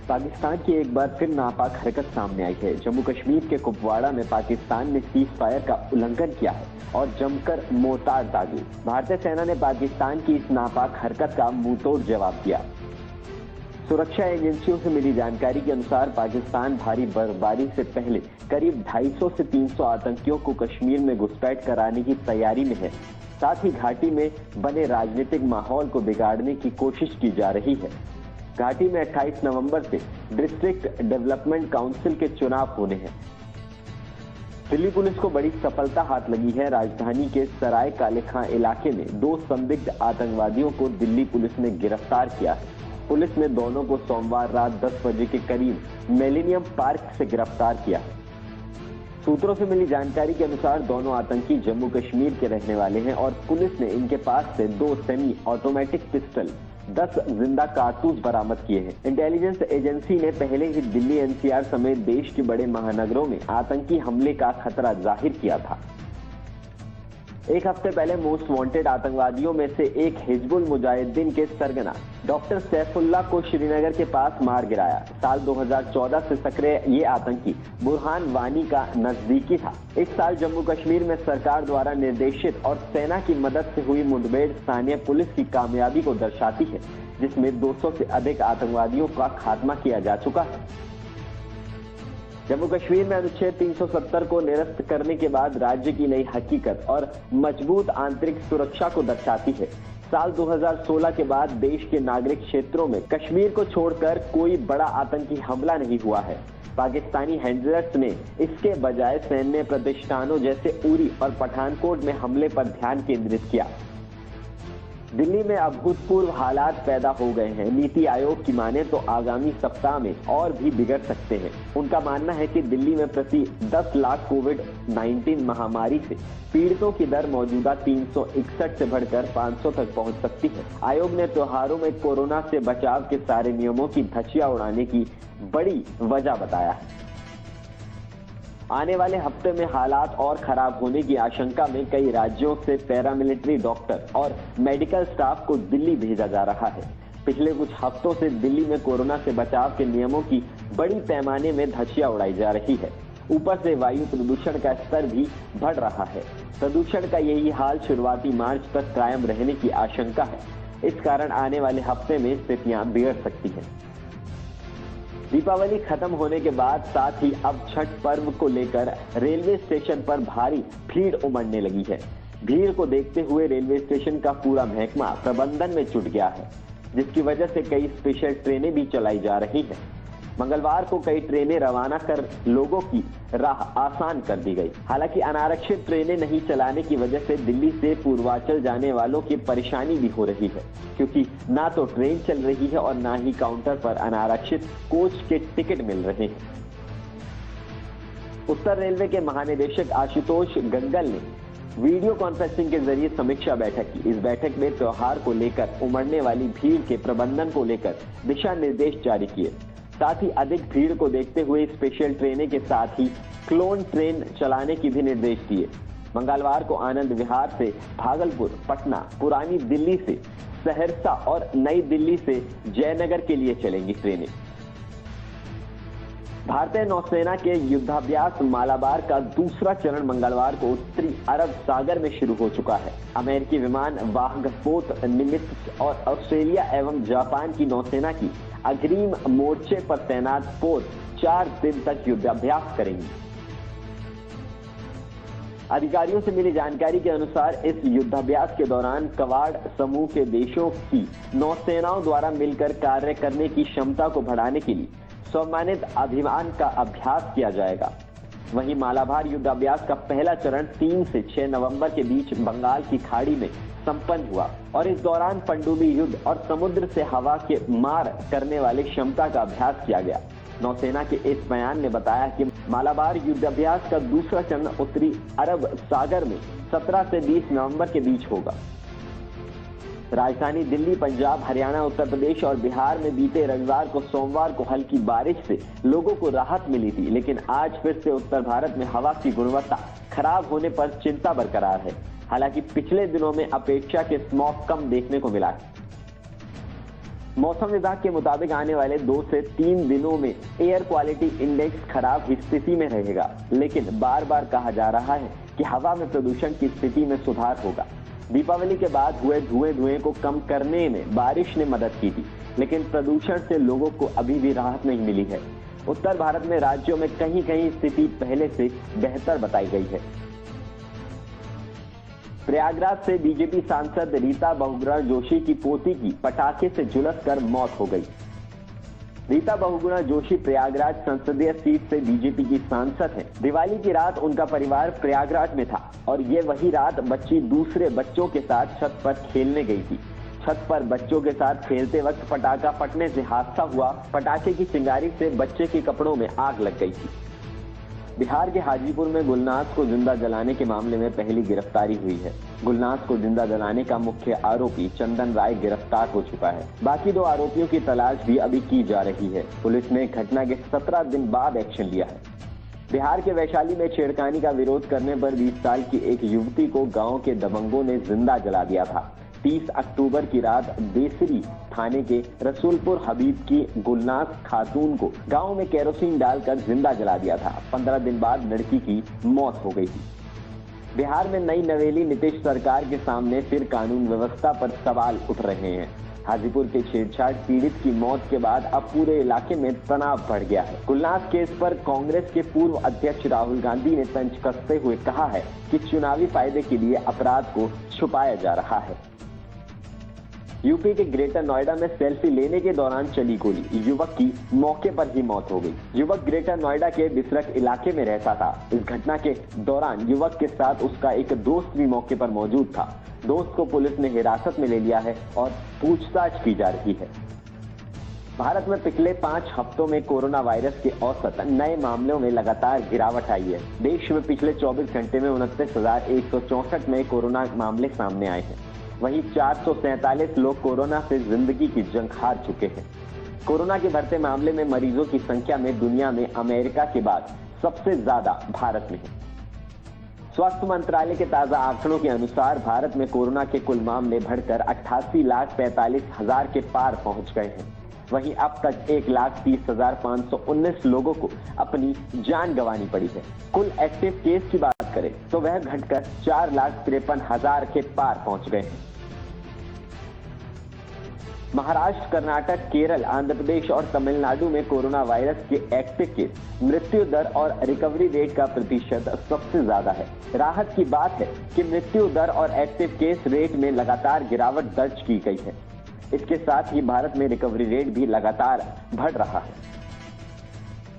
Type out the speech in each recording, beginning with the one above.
पाकिस्तान की एक बार फिर नापाक हरकत सामने आई है। जम्मू कश्मीर के कुपवाड़ा में पाकिस्तान ने सीज फायर का उल्लंघन किया है और जमकर मोर्टार दागी। भारतीय सेना ने पाकिस्तान की इस नापाक हरकत का मुंहतोड़ जवाब दिया। सुरक्षा एजेंसियों से मिली जानकारी के अनुसार पाकिस्तान भारी बर्फबारी से पहले करीब 250 से 300 आतंकियों को कश्मीर में घुसपैठ कराने की तैयारी में है। साथ ही घाटी में बने राजनीतिक माहौल को बिगाड़ने की कोशिश की जा रही है। घाटी में 28 नवंबर से डिस्ट्रिक्ट डेवलपमेंट काउंसिल के चुनाव होने हैं। दिल्ली पुलिस को बड़ी सफलता हाथ लगी है। राजधानी के सराय काले खां इलाके में 2 संदिग्ध आतंकवादियों को दिल्ली पुलिस ने गिरफ्तार किया है। पुलिस ने दोनों को सोमवार रात 10 बजे के करीब मिलेनियम पार्क से गिरफ्तार किया है। सूत्रों से मिली जानकारी के अनुसार दोनों आतंकी जम्मू कश्मीर के रहने वाले हैं और पुलिस ने इनके पास से 2 सेमी ऑटोमेटिक पिस्टल, 10 जिंदा कारतूस बरामद किए हैं। इंटेलिजेंस एजेंसी ने पहले ही दिल्ली एनसीआर समेत देश के बड़े महानगरों में आतंकी हमले का खतरा जाहिर किया था। एक हफ्ते पहले मोस्ट वांटेड आतंकवादियों में से एक हिजबुल मुजाहिदीन के सरगना डॉक्टर सैफुल्लाह को श्रीनगर के पास मार गिराया। साल 2014 से सक्रिय ये आतंकी बुरहान वानी का नजदीकी था। इस साल जम्मू कश्मीर में सरकार द्वारा निर्देशित और सेना की मदद से हुई मुठभेड़ स्थानीय पुलिस की कामयाबी को दर्शाती है, जिसमें 200 से अधिक आतंकवादियों का खात्मा किया जा चुका है। जम्मू कश्मीर में अनुच्छेद 370 को निरस्त करने के बाद राज्य की नई हकीकत और मजबूत आंतरिक सुरक्षा को दर्शाती है। साल 2016 के बाद देश के नागरिक क्षेत्रों में कश्मीर को छोड़कर कोई बड़ा आतंकी हमला नहीं हुआ है। पाकिस्तानी हैंडलर्स ने इसके बजाय सैन्य प्रतिष्ठानों जैसे उरी और पठानकोट में हमले पर ध्यान केंद्रित किया। दिल्ली में अभूतपूर्व हालात पैदा हो गए हैं। नीति आयोग की माने तो आगामी सप्ताह में और भी बिगड़ सकते हैं। उनका मानना है कि दिल्ली में प्रति 10 लाख कोविड-19 महामारी से पीड़ितों की दर मौजूदा 361 से बढ़कर 500 तक पहुंच सकती है। आयोग ने त्योहारों में कोरोना से बचाव के सारे नियमों की धज्जियां उड़ाने की बड़ी वजह बताया है। आने वाले हफ्ते में हालात और खराब होने की आशंका में कई राज्यों से पैरामिलिट्री डॉक्टर और मेडिकल स्टाफ को दिल्ली भेजा जा रहा है। पिछले कुछ हफ्तों से दिल्ली में कोरोना से बचाव के नियमों की बड़ी पैमाने में धज्जियां उड़ाई जा रही है। ऊपर से वायु प्रदूषण का स्तर भी बढ़ रहा है। प्रदूषण का यही हाल शुरुआती मार्च तक कायम रहने की आशंका है। इस कारण आने वाले हफ्ते में स्थितियां बिगड़ सकती हैं। दीपावली खत्म होने के बाद साथ ही अब छठ पर्व को लेकर रेलवे स्टेशन पर भारी भीड़ उमड़ने लगी है। भीड़ को देखते हुए रेलवे स्टेशन का पूरा महकमा प्रबंधन में जुट गया है, जिसकी वजह से कई स्पेशल ट्रेनें भी चलाई जा रही हैं। मंगलवार को कई ट्रेनें रवाना कर लोगों की राह आसान कर दी गई। हालांकि अनारक्षित ट्रेनें नहीं चलाने की वजह से दिल्ली से पूर्वांचल जाने वालों की परेशानी भी हो रही है, क्योंकि ना तो ट्रेन चल रही है और ना ही काउंटर पर अनारक्षित कोच के टिकट मिल रहे हैं। उत्तर रेलवे के महानिदेशक आशुतोष गंगल ने वीडियो कॉन्फ्रेंसिंग के जरिए समीक्षा बैठक की। इस बैठक में त्योहार को लेकर उमड़ने वाली भीड़ के प्रबंधन को लेकर दिशा निर्देश जारी किए। साथ ही अधिक भीड़ को देखते हुए स्पेशल ट्रेनें के साथ ही क्लोन ट्रेन चलाने की भी निर्देश दिए। मंगलवार को आनंद विहार से भागलपुर, पटना, पुरानी दिल्ली से सहरसा और नई दिल्ली से जयनगर के लिए चलेंगी ट्रेनें। भारतीय नौसेना के युद्धाभ्यास मालाबार का दूसरा चरण मंगलवार को उत्तरी अरब सागर में शुरू हो चुका है। अमेरिकी विमान वाहक पोत निमित्त और ऑस्ट्रेलिया एवं जापान की नौसेना की अग्रिम मोर्चे पर तैनात पोत 4 दिन तक युद्धाभ्यास करेंगी। अधिकारियों से मिली जानकारी के अनुसार इस युद्धाभ्यास के दौरान क्वाड समूह के देशों की नौसेनाओं द्वारा मिलकर कार्य करने की क्षमता को बढ़ाने के लिए सम्मानित अभियान का अभ्यास किया जाएगा। वहीं मालाबार युद्धाभ्यास का पहला चरण 3 से 6 नवंबर के बीच बंगाल की खाड़ी में संपन्न हुआ और इस दौरान पनडुब्बी युद्ध और समुद्र से हवा के मार करने वाली क्षमता का अभ्यास किया गया। नौसेना के इस बयान ने बताया कि मालाबार युद्धाभ्यास का दूसरा चरण उत्तरी अरब सागर में 17 से 20 नवंबर के बीच होगा। राजधानी दिल्ली, पंजाब, हरियाणा, उत्तर प्रदेश और बिहार में बीते रविवार को सोमवार को हल्की बारिश से लोगों को राहत मिली थी, लेकिन आज फिर से उत्तर भारत में हवा की गुणवत्ता खराब होने पर चिंता बरकरार है। हालांकि पिछले दिनों में अपेक्षा के स्मॉग कम देखने को मिला है। मौसम विभाग के मुताबिक आने वाले 2 से 3 दिनों में एयर क्वालिटी इंडेक्स खराब स्थिति में रहेगा, लेकिन बार बार कहा जा रहा है कि हवा में प्रदूषण की स्थिति में सुधार होगा। दीपावली के बाद हुए धुएं को कम करने में बारिश ने मदद की थी, लेकिन प्रदूषण से लोगों को अभी भी राहत नहीं मिली है। उत्तर भारत में राज्यों में कहीं कहीं स्थिति पहले से बेहतर बताई गई है। प्रयागराज से बीजेपी सांसद रीता बहुगुणा जोशी की पोती की पटाखे से झुलसकर मौत हो गई। रीता बहुगुणा जोशी प्रयागराज संसदीय सीट से बीजेपी की सांसद हैं। दिवाली की रात उनका परिवार प्रयागराज में था और ये वही रात बच्ची दूसरे बच्चों के साथ छत पर खेलने गई थी। छत पर बच्चों के साथ खेलते वक्त पटाखा फटने से हादसा हुआ। पटाखे की चिंगारी से बच्चे के कपड़ों में आग लग गई थी। बिहार के हाजीपुर में गुलनाज को जिंदा जलाने के मामले में पहली गिरफ्तारी हुई है। गुलनाज को जिंदा जलाने का मुख्य आरोपी चंदन राय गिरफ्तार हो चुका है। बाकी 2 आरोपियों की तलाश भी अभी की जा रही है। पुलिस ने घटना के 17 दिन बाद एक्शन लिया है। बिहार के वैशाली में छेड़खानी का विरोध करने पर 20 साल की एक युवती को गांव के दबंगों ने जिंदा जला दिया था। 30 अक्टूबर की रात बेसरी थाने के रसूलपुर हबीब की गुलनाज खातून को गांव में केरोसिन डालकर जिंदा जला दिया था। 15 दिन बाद लड़की की मौत हो गई थी। बिहार में नई नवेली नीतीश सरकार के सामने फिर कानून व्यवस्था पर सवाल उठ रहे हैं। हाजीपुर के छेड़छाड़ पीड़ित की मौत के बाद अब पूरे इलाके में तनाव बढ़ गया है। गुलनाज केस पर कांग्रेस के पूर्व अध्यक्ष राहुल गांधी ने तंज कसते हुए कहा है कि चुनावी फायदे के लिए अपराध को छुपाया जा रहा है। यूपी के ग्रेटर नोएडा में सेल्फी लेने के दौरान चली गोली, युवक की मौके पर ही मौत हो गई। युवक ग्रेटर नोएडा के बिसरख इलाके में रहता था। इस घटना के दौरान युवक के साथ उसका एक दोस्त भी मौके पर मौजूद था। दोस्त को पुलिस ने हिरासत में ले लिया है और पूछताछ की जा रही है। भारत में पिछले 5 हफ्तों में कोरोना वायरस के औसत नए मामलों में लगातार गिरावट आई है। देश में पिछले 24 घंटे में 29,164 नए कोरोना मामले सामने आए हैं। वहीं 447 लोग कोरोना से जिंदगी की जंग हार चुके हैं। कोरोना के बढ़ते मामले में मरीजों की संख्या में दुनिया में अमेरिका के बाद सबसे ज्यादा भारत में है। स्वास्थ्य मंत्रालय के ताजा आंकड़ों के अनुसार भारत में कोरोना के कुल मामले बढ़कर 88,45,000 के पार पहुंच गए हैं। वहीं अब तक 1,30,519 लोगों को अपनी जान गंवानी पड़ी है। कुल एक्टिव केस की बात करें तो वह घटकर 4,53,000 के पार पहुंच गए हैं। महाराष्ट्र, कर्नाटक, केरल, आंध्र प्रदेश और तमिलनाडु में कोरोना वायरस के एक्टिव केस, मृत्यु दर और रिकवरी रेट का प्रतिशत सबसे ज्यादा है। राहत की बात है कि मृत्यु दर और एक्टिव केस रेट में लगातार गिरावट दर्ज की गई है। इसके साथ ही भारत में रिकवरी रेट भी लगातार बढ़ रहा है।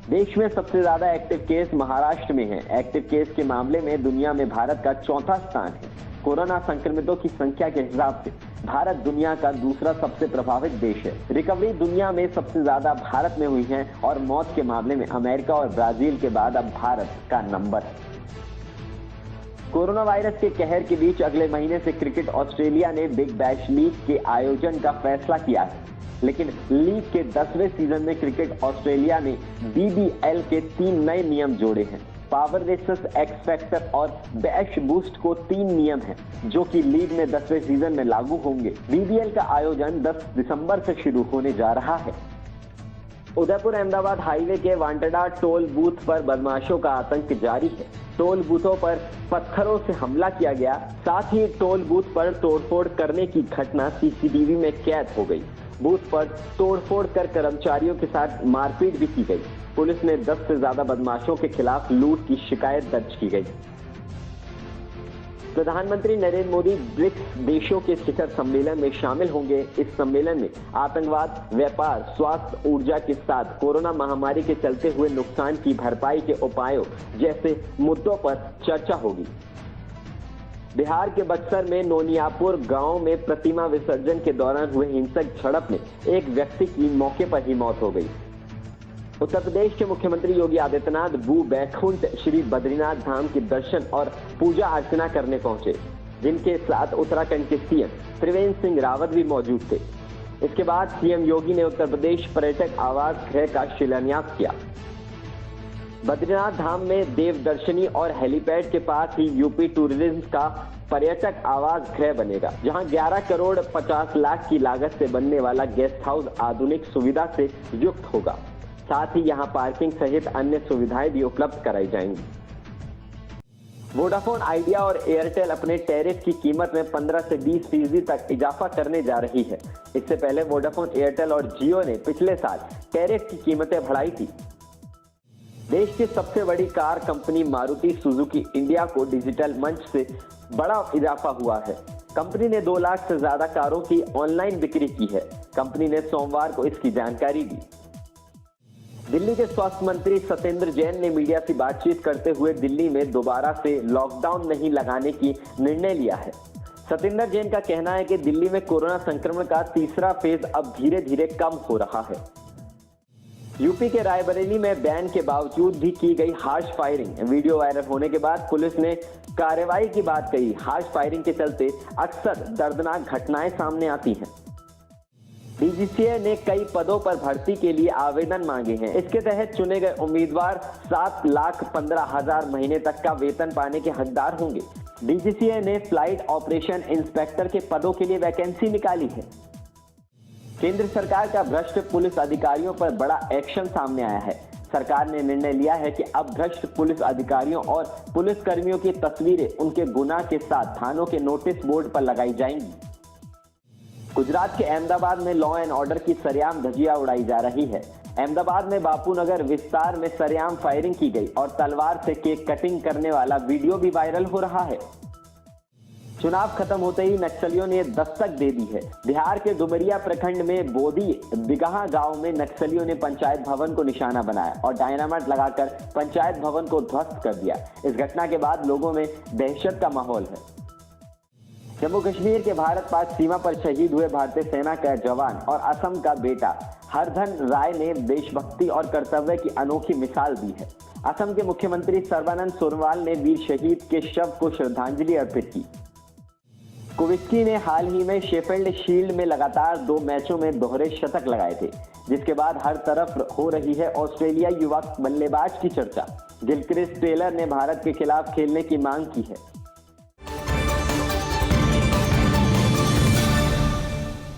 देश में सबसे ज्यादा एक्टिव केस महाराष्ट्र में है। एक्टिव केस के मामले में दुनिया में भारत का 4था स्थान है। कोरोना संक्रमितों की संख्या के हिसाब से भारत दुनिया का दूसरा सबसे प्रभावित देश है। रिकवरी दुनिया में सबसे ज्यादा भारत में हुई है और मौत के मामले में अमेरिका और ब्राजील के बाद अब भारत का नंबर है। कोरोना वायरस के कहर के बीच अगले महीने से क्रिकेट ऑस्ट्रेलिया ने बिग बैश लीग के आयोजन का फैसला किया है, लेकिन लीग के 10वें सीजन में क्रिकेट ऑस्ट्रेलिया ने BBL के 3 नए नियम जोड़े हैं। पावर रेसस, एक्स फैक्टर और बैश बूस्ट को 3 नियम हैं, जो कि लीग में 10वें सीजन में लागू होंगे। BBL का आयोजन 10 दिसंबर से शुरू होने जा रहा है। उदयपुर अहमदाबाद हाईवे के वांटेडा टोल बूथ पर बदमाशों का आतंक जारी है। टोल बूथों पर पत्थरों से हमला किया गया, साथ ही टोल बूथ पर तोड़फोड़ करने की घटना CCTV में कैद हो गई। बूथ पर तोड़फोड़ कर कर्मचारियों के साथ मारपीट भी की गई। पुलिस ने 10 से ज्यादा बदमाशों के खिलाफ लूट की शिकायत दर्ज की गई। प्रधानमंत्री नरेंद्र मोदी ब्रिक्स देशों के शिखर सम्मेलन में शामिल होंगे। इस सम्मेलन में आतंकवाद, व्यापार, स्वास्थ्य, ऊर्जा के साथ कोरोना महामारी के चलते हुए नुकसान की भरपाई के उपायों जैसे मुद्दों पर चर्चा होगी। बिहार के बक्सर में नोनियापुर गांव में प्रतिमा विसर्जन के दौरान हुए हिंसक झड़प में एक व्यक्ति की मौके पर ही मौत हो गई। उत्तर प्रदेश के मुख्यमंत्री योगी आदित्यनाथ भू बैकुंठ श्री बद्रीनाथ धाम के दर्शन और पूजा अर्चना करने पहुंचे, जिनके साथ उत्तराखंड के CM त्रिवेंद्र सिंह रावत भी मौजूद थे। इसके बाद CM योगी ने उत्तर प्रदेश पर्यटक आवास गृह का शिलान्यास किया। बद्रीनाथ धाम में देवदर्शनी और हेलीपैड के पास ही यूपी टूरिज्म का पर्यटक आवास गृह बनेगा, जहां 11 करोड़ 50 लाख की लागत से बनने वाला गेस्ट हाउस आधुनिक सुविधा से युक्त होगा। साथ ही यहां पार्किंग सहित अन्य सुविधाएं भी उपलब्ध कराई जाएंगी। वोडाफोन आइडिया और एयरटेल अपने टैरिफ की कीमत में 15 से 20% तक इजाफा करने जा रही है। इससे पहले वोडाफोन, एयरटेल और जियो ने पिछले साल टैरिफ की कीमतें बढ़ाई थी। देश की सबसे बड़ी car company Maruti Suzuki India को डिजिटल मंच से बड़ा इजाफा हुआ है। कंपनी ने 2 लाख से ज्यादा कारों की ऑनलाइन बिक्री की है। कंपनी ने सोमवार को इसकी जानकारी दी। दिल्ली के स्वास्थ्य मंत्री सत्येंद्र जैन ने मीडिया से बातचीत करते हुए दिल्ली में दोबारा से लॉकडाउन नहीं लगाने की निर्णय लिया है। सत्येंद्र जैन का कहना है कि दिल्ली में कोरोना संक्रमण का तीसरा फेज अब धीरे धीरे कम हो रहा है। यूपी के रायबरेली में बैन के बावजूद भी की गई हार्श फायरिंग। वीडियो वायरल होने के बाद पुलिस ने कार्रवाई की बात कही। हार्श फायरिंग के चलते अक्सर दर्दनाक घटनाएं सामने आती हैं। डीजीसीए ने कई पदों पर भर्ती के लिए आवेदन मांगे हैं। इसके तहत चुने गए उम्मीदवार 7,15,000 महीने तक का वेतन पाने के हकदार होंगे। डीजीसीए ने फ्लाइट ऑपरेशन इंस्पेक्टर के पदों के लिए वैकेंसी निकाली है। केंद्र सरकार का भ्रष्ट पुलिस अधिकारियों पर बड़ा एक्शन सामने आया है। सरकार ने निर्णय लिया है कि अब भ्रष्ट पुलिस अधिकारियों और पुलिसकर्मियों की तस्वीरें उनके गुनाह के साथ थानों के नोटिस बोर्ड पर लगाई जाएंगी। गुजरात के अहमदाबाद में लॉ एंड ऑर्डर की सरेआम धज्जियां उड़ाई जा रही है। अहमदाबाद में बापूनगर विस्तार में सरेआम फायरिंग की गई और तलवार से केक कटिंग करने वाला वीडियो भी वायरल हो रहा है। चुनाव खत्म होते ही नक्सलियों ने दस्तक दे दी है। बिहार के डुमरिया प्रखंड में बोदी बिगहा गांव में नक्सलियों ने पंचायत भवन को निशाना बनाया और डायनामाइट लगाकर पंचायत भवन को ध्वस्त कर दिया। इस घटना के बाद लोगों में दहशत का माहौल है। जम्मू कश्मीर के भारत पाक सीमा पर शहीद हुए भारतीय सेना का जवान और असम का बेटा हरधन राय ने देशभक्ति और कर्तव्य की अनोखी मिसाल दी है। असम के मुख्यमंत्री सर्बानंद सोनोवाल ने वीर शहीद के शव को श्रद्धांजलि अर्पित की। कोविस्की ने हाल ही में शेफील्ड शील्ड में लगातार 2 मैचों में दोहरे शतक लगाए थे, जिसके बाद हर तरफ हो रही है ऑस्ट्रेलियाई युवा बल्लेबाज की चर्चा। गिलक्रिस्ट टेलर ने भारत के खिलाफ खेलने की मांग की है।